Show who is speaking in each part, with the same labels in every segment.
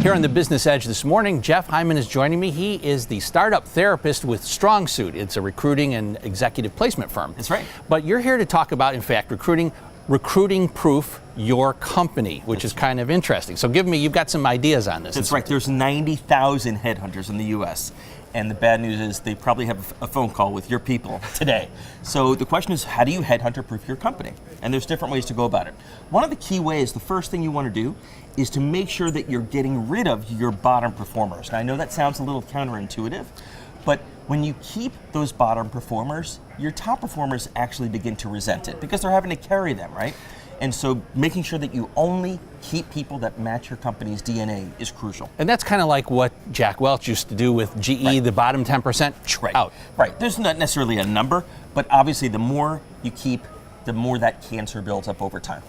Speaker 1: Here on the Business Edge this morning, Jeff Hyman is joining me. He is the startup therapist with Strong Suit. It's a recruiting and executive placement firm.
Speaker 2: That's right.
Speaker 1: But you're here to talk about, in fact, recruiting proof your company, which is kind of interesting. So you've got some ideas on this.
Speaker 2: That's right. There's 90,000 headhunters in the U.S. And the bad news is they probably have a phone call with your people today. So the question is, how do you headhunter proof your company? And there's different ways to go about it. One of the key ways, the first thing you want to do is to make sure that you're getting rid of your bottom performers. Now I know that sounds a little counterintuitive, but when you keep those bottom performers, your top performers actually begin to resent it because they're having to carry them, right? And so making sure that you only keep people that match your company's DNA is crucial.
Speaker 1: And that's kind of like what Jack Welch used to do with GE, right. The bottom 10%, out.
Speaker 2: Right, there's not necessarily a number, but obviously the more you keep, the more that cancer builds up over time.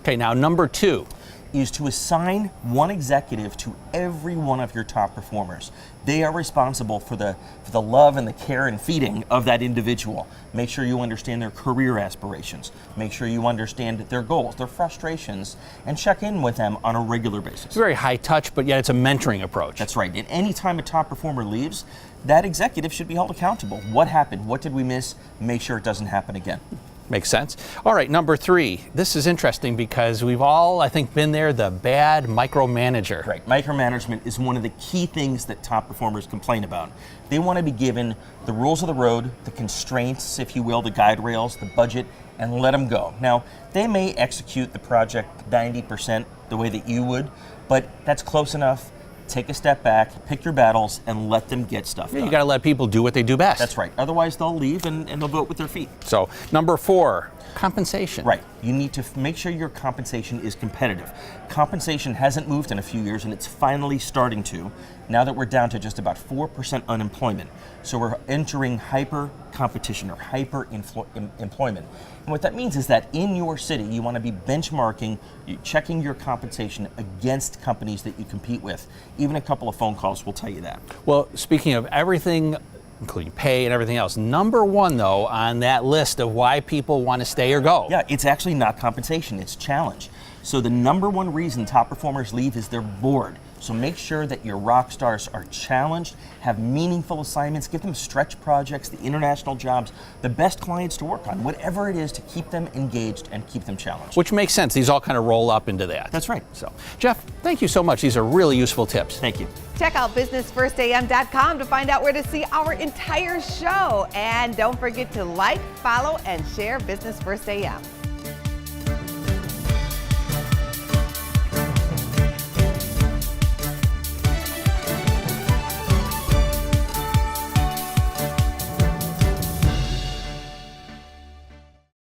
Speaker 1: Okay, now number 2.
Speaker 2: Is to assign one executive to every one of your top performers. They are responsible for the love and the care and feeding of that individual. Make sure you understand their career aspirations. Make sure you understand their goals, their frustrations, and check in with them on a regular basis.
Speaker 1: It's very high touch, but yet it's a mentoring approach.
Speaker 2: That's right. And any time a top performer leaves, that executive should be held accountable. What happened? What did we miss? Make sure it doesn't happen again.
Speaker 1: Makes sense. All right, number 3. This is interesting because we've all, I think, been there, the bad micromanager.
Speaker 2: Right. Micromanagement is one of the key things that top performers complain about. They want to be given the rules of the road, the constraints, if you will, the guide rails, the budget, and let them go. Now, they may execute the project 90% the way that you would, but that's close enough. Take a step back, pick your battles, and let them get stuff done.
Speaker 1: You got to let people do what they do best.
Speaker 2: That's right. Otherwise, they'll leave and they'll vote with their feet.
Speaker 1: So, number 4, compensation.
Speaker 2: Right. You need to make sure your compensation is competitive. Compensation hasn't moved in a few years, and it's finally starting to, now that we're down to just about 4% unemployment. So we're entering hyper competition or hyper employment. And what that means is that in your city, you want to be benchmarking, checking your compensation against companies that you compete with. Even a couple of phone calls will tell you that.
Speaker 1: Well, speaking of everything, including pay and everything else, number 1, though, on that list of why people want to stay or go.
Speaker 2: Yeah, it's actually not compensation, it's challenge. So the number 1 reason top performers leave is they're bored. So make sure that your rock stars are challenged, have meaningful assignments, give them stretch projects, the international jobs, the best clients to work on, whatever it is to keep them engaged and keep them challenged.
Speaker 1: Which makes sense. These all kind of roll up into that.
Speaker 2: That's right.
Speaker 1: So, Jeff, thank you so much. These are really useful tips.
Speaker 2: Thank you.
Speaker 3: Check out businessfirstam.com to find out where to see our entire show. And don't forget to like, follow, and share Business First AM.